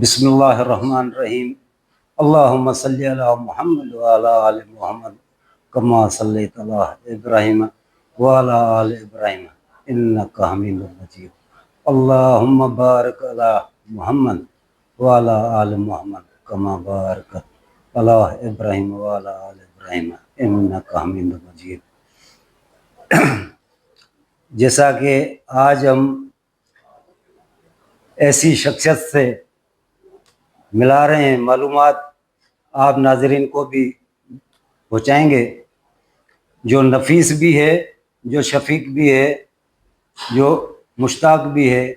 بسم اللہ الرحمن الرحیم اللہم صلی علی محمد وعلی آل محمد کما صلیت علی ابراہیم وعلی آل ابراہیم انکا حمید مجید اللہم بارک علی محمد وعلی آل محمد کما بارکت علی ابراہیم وعلی آل ابراہیم انکا حمید مجید۔ جیسا کہ آج ہم ایسی شخصیت سے ملا رہے ہیں، معلومات آپ ناظرین کو بھی پہنچائیں گے، جو نفیس بھی ہے، جو شفیق بھی ہے، جو مشتاق بھی ہے۔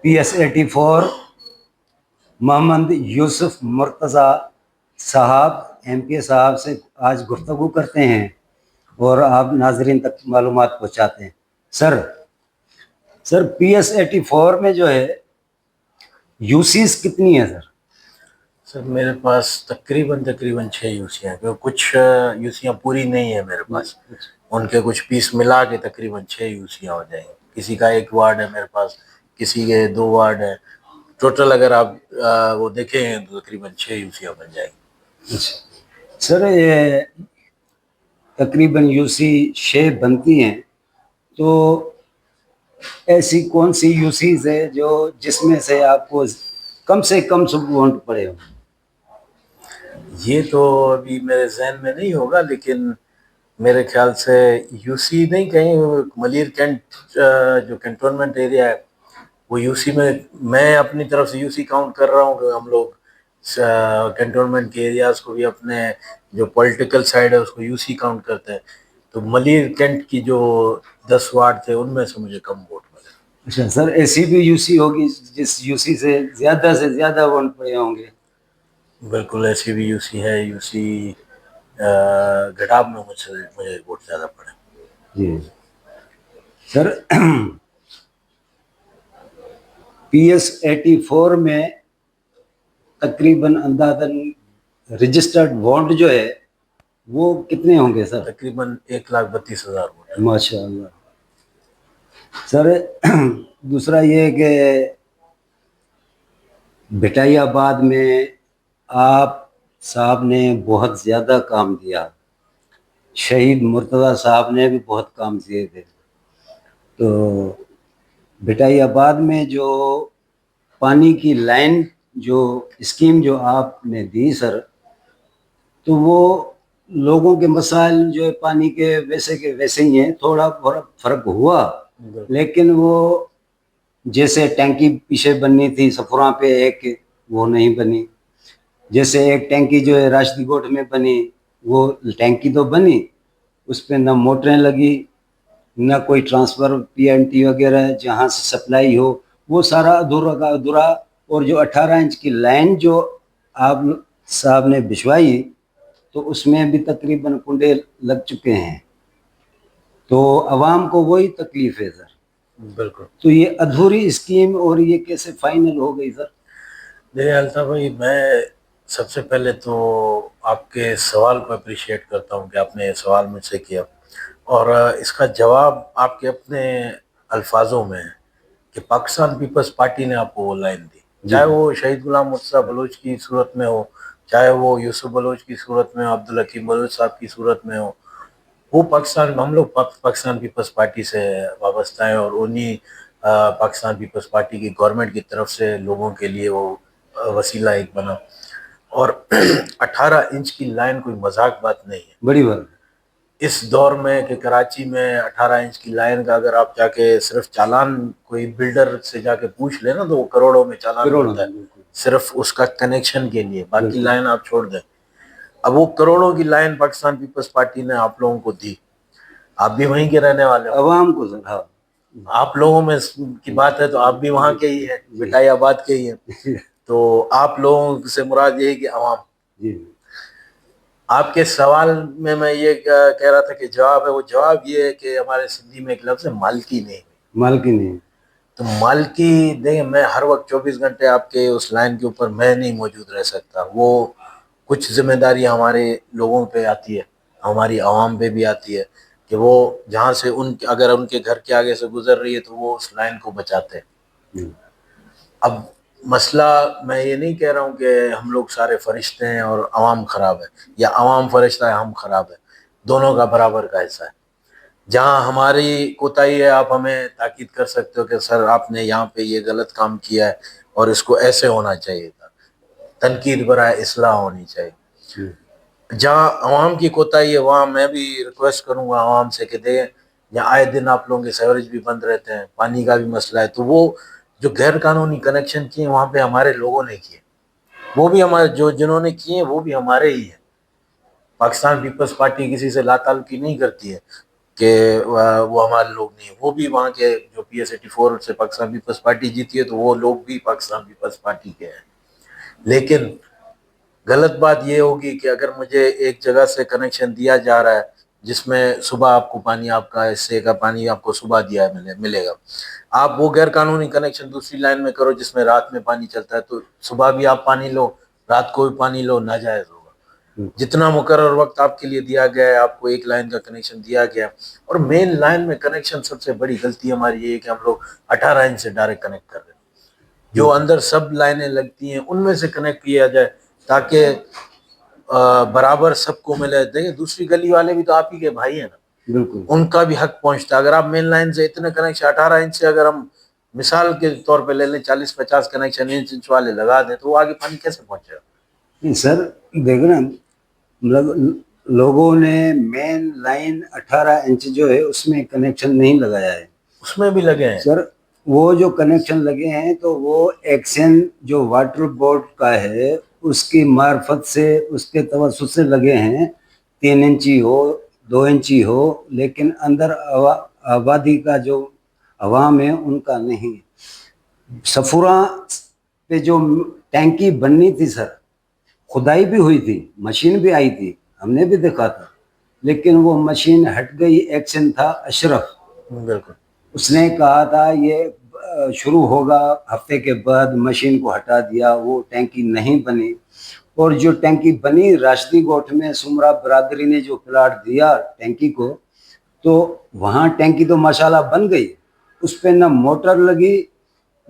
PS84 محمد یوسف مرتضیٰ صاحب MP صاحب سے آج گفتگو کرتے ہیں اور آپ ناظرین تک معلومات پہنچاتے ہیں۔ سر PS84 میں جو ہے یوسیز کتنی ہے سر؟ سر میرے پاس تقریباً 6 یوسیاں ہیں، کچھ یوسیاں پوری نہیں ہیں میرے پاس، ان کے کچھ پیس ملا کے تقریباً 6 یوسیاں ہو جائیں گے۔ کسی کا 1 وارڈ ہے میرے پاس، کسی کے 2 وارڈ ہیں، ٹوٹل اگر آپ وہ دیکھیں تو تقریباً 6 یوسیاں بن جائیں گی۔ سر یہ تقریباً یوسی 6 بنتی ہیں، تو ایسی کون سی یوسیز ہے جو جس میں سے آپ کو کم سے کم سپورٹ پڑے ہو؟ یہ تو ابھی میرے ذہن میں نہیں ہوگا، لیکن میرے خیال سے یوسی نہیں کہیں، ملیر کینٹ جو کنٹونمنٹ ایریا ہے وہ یوسی میں اپنی طرف سے یوسی کاؤنٹ کر رہا ہوں کہ ہم لوگ کنٹونمنٹ کے ایریاز کو بھی اپنے جو پولیٹیکل سائیڈ ہے اس کو یوسی کاؤنٹ کرتے ہیں، تو ملیر کینٹ کی جو 10 وارڈ تھے ان میں سے مجھے کم ووٹ ملے۔ اچھا سر، ایسی بھی یوسی ہوگی جس یوسی سے زیادہ ووٹ پڑے ہوں گے؟ بالکل ایسی بھی یوسی ہے، یوسی گھٹاب میں مجھے ووٹ زیادہ پڑے۔ جی سر، PS84 میں تقریباً اندازاً رجسٹرڈ ووٹ جو ہے وہ کتنے ہوں گے سر؟ تقریباً 1,32,000 ووٹ۔ ماشاء اللہ سر۔ دوسرا یہ کہ بھٹائی آباد میں آپ صاحب نے بہت زیادہ کام دیا، شہید مرتضیٰ صاحب نے بھی بہت کام کیے تھے، تو بھٹائی آباد میں جو پانی کی لائن جو اسکیم جو آپ نے دی سر، تو وہ لوگوں کے مسائل جو ہے پانی کے ویسے کے ویسے ہی ہیں، تھوڑا فرق ہوا، لیکن وہ جیسے ٹینکی پیچھے بننی تھی سفراں پہ ایک، وہ نہیں بنی۔ جیسے ایک ٹینکی جو ہے راشدی گوٹ میں بنی، وہ ٹینکی تو بنی، اس پہ نہ موٹریں لگی، نہ کوئی ٹرانسفر PNT وغیرہ جہاں سے سپلائی ہو، وہ سارا ادھورا کا ادھورا۔ اور جو 18 انچ کی لائن جو آپ صاحب نے بچھوائی تو اس میں بھی تقریباً کنڈے لگ چکے ہیں، تو عوام کو وہی تکلیف ہے سر۔ بالکل۔ تو یہ ادھوری اسکیم اور یہ کیسے فائنل ہو گئی سر؟ دیکھیں الطاف بھائی، میں سب سے پہلے تو آپ کے سوال کو اپریشیٹ کرتا ہوں کہ آپ نے یہ سوال مجھ سے کیا، اور اس کا جواب آپ کے اپنے الفاظوں میں ہے کہ پاکستان پیپلز پارٹی نے آپ کو وہ لائن دی، چاہے وہ شہید غلام مرتضیٰ بلوچ کی صورت میں ہو، چاہے وہ یوسف بلوچ کی صورت میں ہو، عبدالحکیم بلوچ صاحب کی صورت میں ہو، وہ ہم لوگ پاکستان پیپلز پارٹی سے وابستہ ہیں، اور انہی پاکستان پیپلز پارٹی کی گورنمنٹ کی طرف سے لوگوں کے لیے وہ وسیلہ ایک بنا۔ اور 18 انچ کی لائن کوئی مذاق بات نہیں ہے، بڑی بات اس دور میں کہ کراچی میں 18 انچ کی لائن کا اگر آپ جا کے صرف چالان کوئی بلڈر سے جا کے پوچھ لیں نا تو وہ کروڑوں میں چالان ہوتا ہے صرف اس کا کنیکشن کے لیے، باقی لائن آپ چھوڑ دیں۔ اب وہ کروڑوں کی لائن پاکستان پیپلز پارٹی نے آپ لوگوں کو دی، آپ بھی وہیں کے رہنے والے ہو، عوام کو سر، ہاں آپ لوگوں میں کی بات ہے تو آپ بھی وہاں کے ہی ہیں، بھٹائی آباد کے ہی ہیں، تو آپ لوگوں سے مراد یہ ہے کہ عوام۔ جی آپ کے سوال میں یہ کہہ رہا تھا کہ جواب ہے، وہ جواب یہ ہے کہ ہمارے سندھی میں ایک لفظ ہے مالکی نہیں، مالکی نہیں، تو مالکی دیکھیں، میں ہر وقت 24 گھنٹے آپ کے اس لائن کے اوپر میں نہیں موجود رہ سکتا، وہ کچھ ذمہ داری ہمارے لوگوں پہ آتی ہے، ہماری عوام پہ بھی آتی ہے کہ وہ جہاں سے اگر ان کے گھر کے آگے سے گزر رہی ہے تو وہ اس لائن کو بچاتے ہیں۔ اب مسئلہ میں یہ نہیں کہہ رہا ہوں کہ ہم لوگ سارے فرشتے ہیں اور عوام خراب ہے، یا عوام فرشتہ ہے ہم خراب ہے، دونوں کا برابر کا حصہ ہے۔ جہاں ہماری کوتاہی ہے آپ ہمیں تاکید کر سکتے ہو کہ سر آپ نے یہاں پہ یہ غلط کام کیا ہے اور اس کو ایسے ہونا چاہیے تھا، تنقید برائے اصلاح ہونی چاہیے۔ جہاں عوام کی کوتاہی ہے وہاں میں بھی ریکویسٹ کروں گا عوام سے کہ دیں، یہاں آئے دن آپ لوگوں کے سیوریج بھی بند رہتے ہیں، پانی کا بھی مسئلہ ہے، تو وہ جو غیر قانونی کنیکشن کیے وہاں پہ ہمارے لوگوں نے کیے، وہ بھی ہمارے جنہوں نے کیے وہ بھی ہمارے ہی ہیں۔ پاکستان پیپلز پارٹی کسی سے لا تعلقی نہیں کرتی ہے کہ وہ ہمارے لوگ نہیں ہیں، وہ بھی وہاں کے جو PS 84 سے پاکستان پیپلز پارٹی جیتی ہے تو وہ لوگ بھی پاکستان پیپلز پارٹی کے ہیں۔ لیکن غلط بات یہ ہوگی کہ اگر مجھے ایک جگہ سے کنیکشن دیا جا رہا ہے جس میں صبح آپ کو پانی، آپ کا حصے کا پانی آپ کو صبح دیا ملے گا، آپ وہ غیر قانونی کنیکشن دوسری لائن میں کرو جس میں رات میں پانی چلتا ہے، تو صبح بھی آپ پانی لو، رات کو بھی پانی لو، ناجائز ہوگا۔ جتنا مقرر وقت آپ کے لیے دیا گیا ہے، آپ کو ایک لائن کا کنیکشن دیا گیا ہے، اور مین لائن میں کنیکشن سب سے بڑی غلطی ہماری یہ ہے کہ ہم لوگ 18 انچ سے ڈائریکٹ کنیکٹ کر رہے ہیں۔ جو اندر سب لائنیں لگتی ہیں ان میں سے کنیکٹ کیا جائے تاکہ برابر سب کو ملے۔ دیکھیں دوسری گلی والے بھی تو آپ ہی کے بھائی ہیں نا، بالکل ان کا بھی حق پہنچتا ہے۔ اگر آپ مین لائن سے اتنے کنیکشن 18 انچ سے اگر ہم مثال کے طور پہ لے لیں 40-50 کنیکشن انچ والے لگا دیں تو وہ آگے پانی کیسے پہنچے گا؟ نہیں سر، دیکھو نا، مطلب لوگوں نے مین لائن 18 انچ جو ہے اس میں کنیکشن نہیں لگایا ہے اس میں بھی لگے ہیں سر۔ وہ جو کنیکشن لگے ہیں تو وہ ایکشن جو واٹر بورڈ کا ہے اس کی معرفت سے، اس کے توسط سے لگے ہیں، 3 انچی ہو 2 انچی ہو، لیکن اندر آبادی کا جو عوام ہے ان کا نہیں۔ سفورہ پہ جو ٹینکی بننی تھی سر، کھدائی بھی ہوئی تھی، مشین بھی آئی تھی، ہم نے بھی دیکھا تھا، لیکن وہ مشین ہٹ گئی۔ ایکشن تھا اشرف، بالکل اس نے کہا تھا یہ شروع ہوگا ہفتے کے بعد، مشین کو ہٹا دیا، وہ ٹینکی نہیں بنی۔ اور جو ٹینکی بنی راشدی گوٹھ میں سمرا برادری نے جو پلاٹ دیا ٹینکی کو، تو وہاں ٹینکی تو ماشاءاللہ بن گئی، اس پہ نہ موٹر لگی،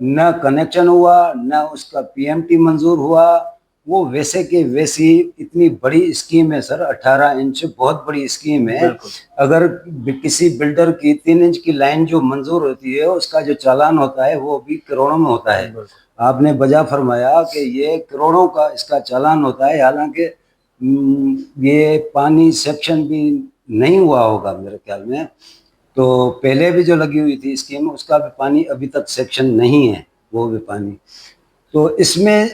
نہ کنیکشن ہوا، نہ اس کا PMT منظور ہوا۔ وہ ویسے کہ ویسی اتنی بڑی اسکیم ہے سر، 18 انچ بہت بڑی اسکیم ہے۔ بالکل اگر کسی بلڈر کی 3 انچ کی لائن جو منظور ہوتی ہے اس کا جو چالان ہوتا ہے وہ بھی کروڑوں میں ہوتا ہے۔ بالکل آپ نے بجا فرمایا کہ یہ کروڑوں کا اس کا چالان ہوتا ہے، حالانکہ یہ پانی سیکشن بھی نہیں ہوا ہوگا میرے خیال میں، تو پہلے بھی جو لگی ہوئی تھی اسکیم اس کا بھی پانی ابھی تک سیکشن نہیں ہے، وہ بھی پانی۔ تو اس میں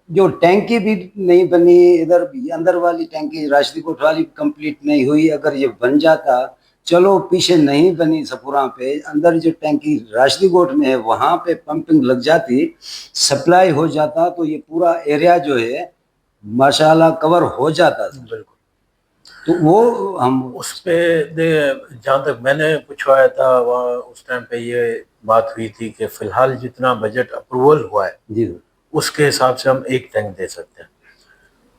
جو ٹینکی بھی نہیں بنی، ادھر بھی اندر والی ٹینکی راشدی کوٹ والی کمپلیٹ نہیں ہوئی۔ اگر یہ بن جاتا، چلو پیچھے نہیں بنی سپوراں پہ، اندر جو ٹینکی راشدی کوٹ میں ہے وہاں پہ پمپنگ لگ جاتی، سپلائی ہو جاتا، تو یہ پورا ایریا جو ہے ماشاءاللہ کور ہو جاتا تھا۔ بالکل تو وہ ہم اس پہ جہاں تک میں نے پوچھوایا تھا وہاں اس ٹائم پہ یہ بات ہوئی تھی کہ فی الحال جتنا بجٹ اپروول ہوا ہے جی اس کے حساب سے ہم ایک ٹینک دے سکتے ہیں،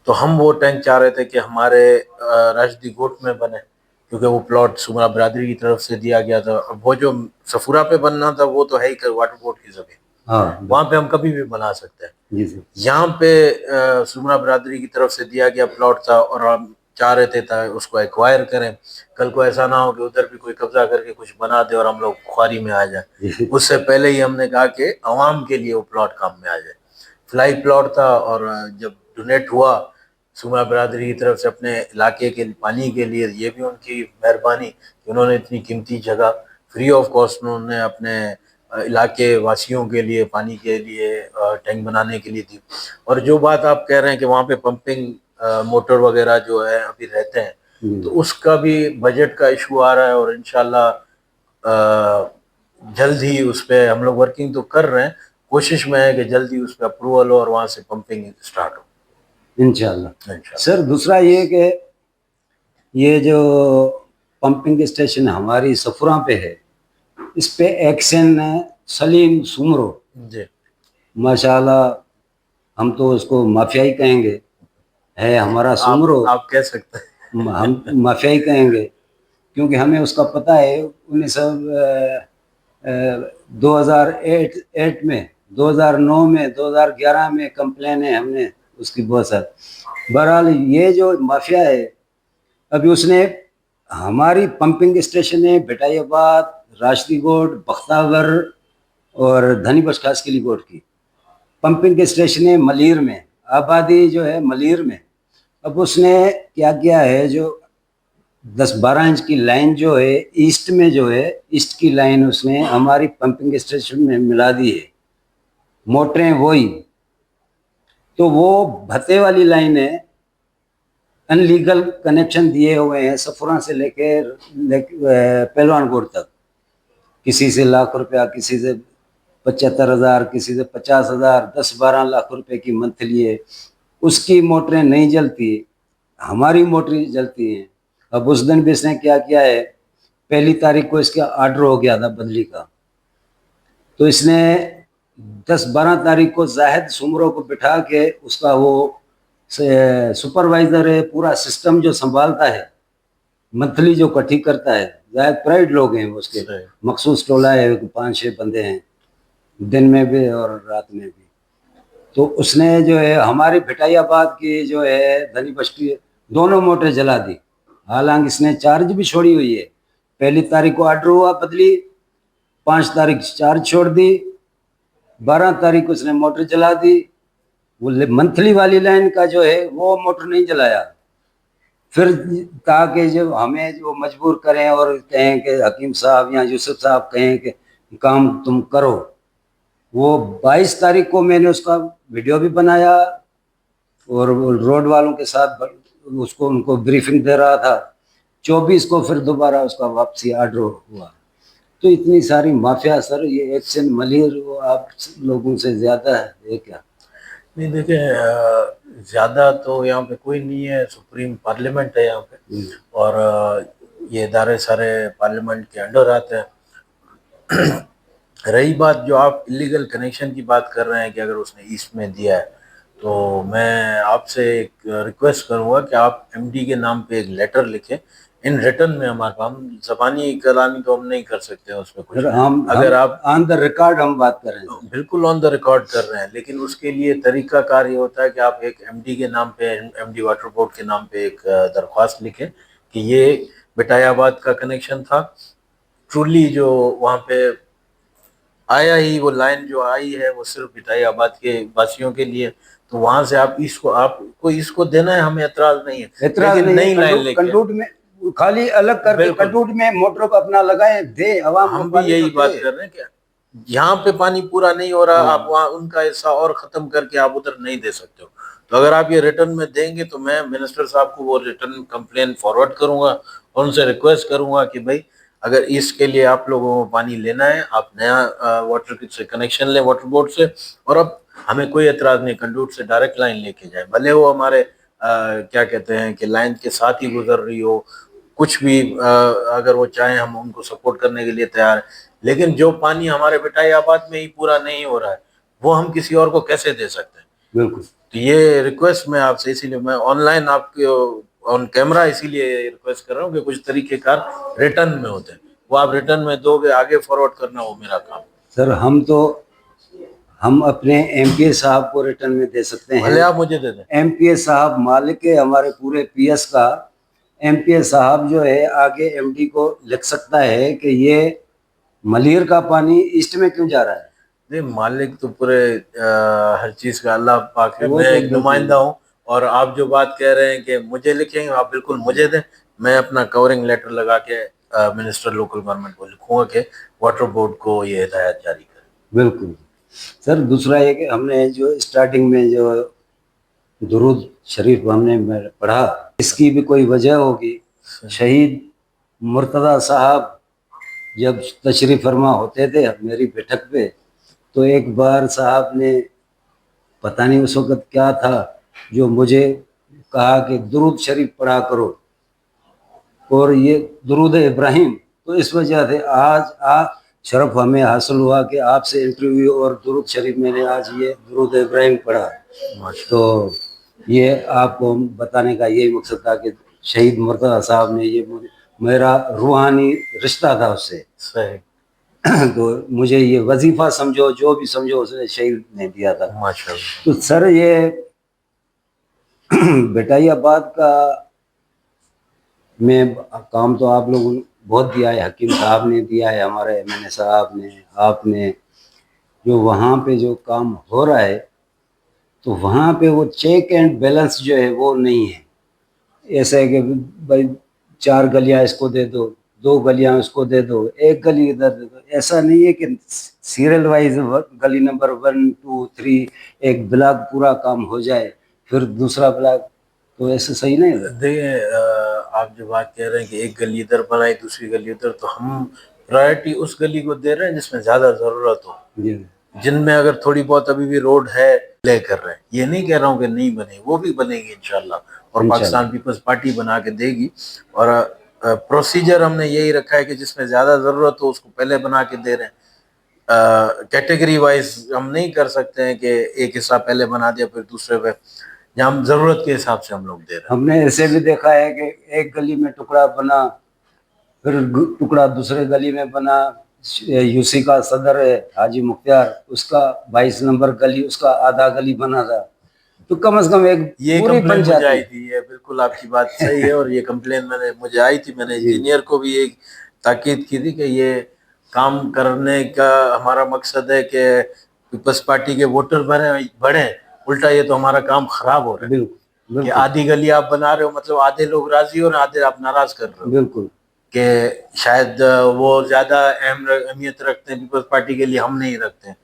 تو ہم وہ ٹینک چاہ رہے تھے کہ ہمارے راشدی گوٹ میں بنے، کیونکہ وہ پلاٹ سمرا برادری کی طرف سے دیا گیا تھا۔ وہ جو سفورہ پہ بننا تھا وہ تو ہے ہی واٹر بورڈ کی زمین، ہاں وہاں پہ ہم کبھی بھی بنا سکتے ہیں۔ جی سر، یہاں پہ سمرا برادری کی طرف سے دیا گیا پلاٹ تھا اور ہم چاہ رہے تھے اس کو ایکوائر کریں، کل کو ایسا نہ ہو کہ ادھر بھی کوئی قبضہ کر کے کچھ بنا دے اور ہم لوگ خواری میں آ جائیں۔ اس سے پہلے ہی ہم نے کہا کہ عوام کے لیے وہ پلاٹ کام میں آ جائے۔ فلائی پلاٹ تھا، اور جب ڈونیٹ ہوا سمرا برادری کی طرف سے اپنے علاقے کے پانی کے لیے، یہ بھی ان کی مہربانی کہ انہوں نے اتنی قیمتی جگہ فری آف کاسٹ انہوں نے اپنے علاقے واسیوں کے لیے پانی کے لیے ٹینک بنانے کے لیے دی۔ اور جو بات آپ کہہ رہے ہیں کہ وہاں پہ پمپنگ موٹر وغیرہ جو ہے ابھی رہتے ہیں، تو اس کا بھی بجٹ کا ایشو آ رہا ہے، اور انشاءاللہ جلد ہی اس پہ ہم لوگ ورکنگ تو کر رہے ہیں، کوشش میں ہے کہ جلدی اس پہ اپروول ہو اور وہاں سے پمپنگ سٹارٹ ہو انشاءاللہ۔ انشاءاللہ۔ سر دوسرا یہ کہ یہ جو پمپنگ اسٹیشن ہماری سفراں پہ ہے، اس پہ ایکشن سلیم سمرو، جی ماشاءاللہ ہم تو اس کو مافیائی کہیں گے، ہے ہمارا سمرو، آپ کہہ سکتے ہیں۔ ہم مافیائی کہیں گے، کیونکہ ہمیں اس کا پتہ ہے 2008 میں 2009 میں 2011 میں کمپلین ہے ہم نے اس کی بہت ساری. بہرحال یہ جو مافیا ہے ابھی اس نے ہماری پمپنگ اسٹیشنیں بٹائی آباد, راشدی گوٹ, بختاور اور دھنی بخش خاص کلی گوٹ کی پمپنگ اسٹیشنیں ملیر میں, آبادی جو ہے ملیر میں. اب اس نے کیا کیا ہے, جو 10-12 انچ کی لائن جو ہے ایسٹ میں, جو ہے ایسٹ کی لائن اس نے ہماری پمپنگ اسٹیشن میں ملا دی ہے, موٹریں وہی. تو وہ بھتے والی لائن ہے, ان لیگل کنیکشن دیے ہوئے ہیں سفراں سے لے کے پہلوان گوڑ تک. کسی سے لاکھ روپیہ, کسی سے 75,000, کسی سے 50,000, 10-12 لاکھ روپے کی منتھلی ہے. اس کی موٹریں نہیں جلتی, ہماری موٹریں جلتی ہیں. اب اس دن بھی اس نے کیا کیا ہے, 1 تاریخ کو اس کا آرڈر ہو گیا تھا بدلی کا, تو اس نے 10-12 تاریخ کو زاہد سمروں کو بٹھا کے اس کا وہ سپروائزر ہے, پورا سسٹم جو سنبھالتا ہے, منتھلی جو کٹھی کرتا ہے, زاہد پرائیویٹ لوگ ہیں اس کے, مخصوص ٹولہ ہے, 5-6 بندے ہیں دن میں بھی اور رات میں بھی. تو اس نے جو ہے ہماری بٹائی آباد کی جو ہے دھنی بخش کی دونوں موٹریں جلا دی. حالانکہ اس نے چارج بھی چھوڑی ہوئی ہے. 1 تاریخ کو آرڈر ہوا بدلی, 5 تاریخ چارج چھوڑ دی, 12 تاریخ کو اس نے موٹر جلا دی. وہ منتھلی والی لائن کا جو ہے وہ موٹر نہیں جلایا. پھر تاکہ جو ہمیں جو مجبور کریں اور کہیں کہ حکیم صاحب یا یوسف صاحب کہیں کہ کام تم کرو. وہ 22 تاریخ کو میں نے اس کا ویڈیو بھی بنایا اور روڈ والوں کے ساتھ اس کو ان کو بریفنگ دے رہا تھا. 24 کو پھر دوبارہ اس کا واپسی آرڈر ہوا. تو اتنی ساری مافیا سر, یہ ایکشن ملیر وہ آپ لوگوں سے زیادہ ہے یہ کیا؟ نہیں دیکھیں, زیادہ تو یہاں پہ کوئی نہیں ہے, سپریم پارلیمنٹ ہے یہاں پہ, اور یہ ادارے سارے پارلیمنٹ کے انڈر آتے ہیں. رہی بات جو آپ اللیگل کنیکشن کی بات کر رہے ہیں کہ اگر اس نے ایسٹ میں دیا ہے, تو میں آپ سے ایک ریکویسٹ کروں گا کہ آپ ایم ڈی کے نام پہ ایک لیٹر لکھیں ان ریٹرن میں. ہمارے پاس زبانی کلانی تو ہم نہیں کر سکتے ہیں اس میں کچھ, اگر آپ آن دا ریکارڈ ہم بات کر رہے ہیں, بالکل آن دا ریکارڈ کر رہے ہیں, لیکن اس کے لیے طریقہ کار یہ ہوتا ہے کہ آپ ایک ایم ڈی کے نام پہ, ایم ڈی واٹر بورڈ کے نام پہ ایک درخواست لکھیں کہ یہ بٹائی آباد کا کنیکشن تھا, ٹرولی جو وہاں پہ آیا ہی, وہ لائن جو آئی ہے وہ صرف بٹائی آباد کے واسیوں کے لیے, تو وہاں سے آپ اس کو دینا ہے, ہمیں اعتراض نہیں ہے, لیکن نئی لائن لے کے کنڈوٹ میں خالی الگ کر کے کنڈوٹ میں موٹر کو اپنا لگائیں دے عوام. ہم بھی یہی بات کر رہے ہیں کہ یہاں پہ پانی پورا نہیں ہو رہا, آپ وہاں ان کا حصہ اور ختم کر کے آپ ادھر نہیں دے سکتے ہو. تو اگر آپ یہ ریٹرن میں دیں گے تو میں منسٹر صاحب کو وہ ریٹرن کمپلین فارورڈ کروں گا اور ان سے ریکویسٹ کروں گا کہ بھائی اگر اس کے لیے آپ لوگوں کو پانی لینا ہے, آپ نیا واٹر سے کنیکشن لیں واٹر بورڈ سے, اور اب ہمیں کوئی اعتراض نہیں, کنڈوٹ سے ڈائریکٹ لائن لے کے جائیں, بھلے وہ ہمارے کیا کہتے ہیں کہ لائن کے ساتھ ہی گزر رہی ہو, کچھ بھی اگر وہ چاہیں ہم ان کو سپورٹ کرنے کے لیے تیار ہیں, لیکن جو پانی ہمارے بٹائی آباد میں ہی پورا نہیں ہو رہا ہے وہ ہم کسی اور کو کیسے دے سکتے ہیں. بالکل, تو یہ ریکویسٹ میں آپ سے, اسی لیے میں آن لائن آپ کے آن کیمرہ اسی لیے ریکویسٹ کر رہا ہوں کہ کچھ طریقہ کار ریٹرن میں ہوتے ہیں, وہ آپ ریٹرن میں دو گے, آگے فارورڈ کرنا وہ میرا کام. سر ہم اپنے ایم پی اے صاحب کو ریٹرن میں دے سکتے ہیں, بھلے آپ مجھے دے دیں. ایم پی اے صاحب مالک ہے ہمارے پورے پی ایس کا. ایم پی اے صاحب جو ہے آگے ایم ڈی کو لکھ سکتا ہے کہ یہ ملیر کا پانی ایسٹ میں کیوں جا رہا ہے. نہیں, مالک تو پورے ہر چیز کا اللہ پاک ہے, وہ میں تو ایک نمائندہ ہوں, اور آپ جو بات کہہ رہے ہیں کہ مجھے لکھیں گے, آپ بالکل مجھے دیں, میں اپنا کورنگ لیٹر لگا کے منسٹر لوکل گورنمنٹ کو لکھوں گا کہ واٹر بورڈ کو یہ ہدایت جاری کرے. بالکل سر. دوسرا یہ کہ ہم نے جو اسٹارٹنگ میں جو درود شریف ہم نے پڑھا, اس کی بھی کوئی وجہ ہوگی. شہید مرتضیٰ صاحب جب تشریف فرما ہوتے تھے میری بیٹھک پہ, تو ایک بار صاحب نے پتہ نہیں اس وقت کیا تھا جو مجھے کہا کہ درود شریف پڑھا کرو, اور یہ درود ابراہیم. تو اس وجہ سے آج شرف ہمیں حاصل ہوا کہ آپ سے انٹرویو اور درود شریف میں نے آج یہ درود ابراہیم پڑھا. تو یہ آپ کو بتانے کا یہی مقصد تھا کہ شہید مرتضیٰ صاحب نے, یہ میرا روحانی رشتہ تھا اس سے. صحیح. تو مجھے یہ وظیفہ سمجھو، جو بھی سمجھو، اس نے شہید نے دیا تھا. ماشاء اللہ. تو سر یہ بٹائی آباد کا میں کام تو آپ لوگوں نے بہت دیا ہے، حکیم صاحب نے دیا ہے، ہمارے ایم این اے صاحب نے، آپ نے. جو وہاں پہ جو کام ہو رہا ہے تو وہاں پہ وہ چیک اینڈ بیلنس جو ہے وہ نہیں ہے. ایسا ہے کہ بھائی 4 گلیاں اس کو دے دو، 2 گلیاں اس کو دے دو، 1 گلی ادھر دے دو. ایسا نہیں ہے کہ سیریل وائز گلی نمبر 1 2 3 ایک بلاک پورا کام ہو جائے پھر دوسرا بلاک. تو ایسے صحیح نہیں ہے. دیکھیں آپ جو بات کہہ رہے ہیں کہ ایک گلی ادھر بنائی دوسری گلی ادھر، تو ہم پرائرٹی اس گلی کو دے رہے ہیں جس میں زیادہ ضرورت ہو. جی جن میں اگر تھوڑی بہت ابھی بھی روڈ ہے لے کر رہے ہیں. یہ نہیں کہہ رہا ہوں کہ نہیں بنے، وہ بھی بنے گی انشاءاللہ، اور پاکستان پیپلز پارٹی بنا کے دے گی. اور پروسیجر ہم نے یہی رکھا ہے کہ جس میں زیادہ ضرورت ہو اس کو پہلے بنا کے دے رہے ہیں. کیٹیگری وائز ہم نہیں کر سکتے ہیں کہ ایک حصہ پہلے بنا دیا پھر دوسرے پہ. جہاں ہم ضرورت کے حساب سے ہم لوگ دے رہے ہیں. ہم نے ایسے بھی دیکھا ہے کہ ایک گلی میں ٹکڑا بنا، پھر ٹکڑا دوسرے گلی میں بنا. یو سی کا صدر ہے حاجی مختار، اس کا 22 نمبر گلی، اس کا آدھا گلی بنا تھا. تو کم از کم ایک یہ پوری بن کمپلین مجھے جاتی. آئی تھی، یہ بالکل آپ کی بات صحیح ہے، اور یہ کمپلین مجھے آئی تھی. میں نے انجینئر کو بھی ایک تاکید کی تھی کہ یہ کام کرنے کا ہمارا مقصد ہے کہ پیپلز پارٹی کے ووٹر بڑھیں، الٹا یہ تو ہمارا کام خراب ہو رہا ہے. بالکل کہ آدھی گلی آپ بنا رہے ہو، مطلب آدھے لوگ راضی ہو رہے ہیں، آدھے آپ ناراض کر رہے ہو. بالکل کہ شاید وہ زیادہ اہمیت رکھتے ہیں پیپلز پارٹی کے لیے، ہم نہیں رکھتے ہیں.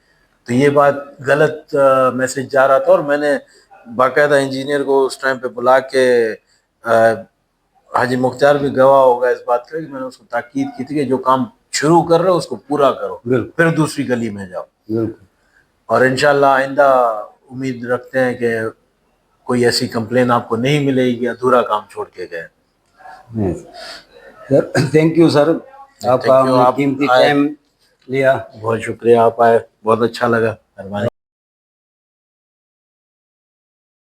تو یہ بات غلط میسج جا رہا تھا، اور میں نے باقاعدہ انجینئر کو اس ٹائم پہ بلا کے، حاجی مختار بھی گواہ ہوگا اس بات کا، کہ میں نے اس کو تاکید کی تھی کہ جو کام شروع کر رہے ہو اس کو پورا کرو، پھر دوسری گلی میں جاؤ. اور انشاءاللہ آئندہ امید رکھتے ہیں کہ کوئی ایسی کمپلین آپ کو نہیں ملے گی ادھورا کام چھوڑ کے گئے. تھینک یو سر، آپ کا تھینک یو. آپ قیمتی آئے، ٹائم لیا. بہت شکریہ، آپ آئے، بہت اچھا لگا. مہربانی.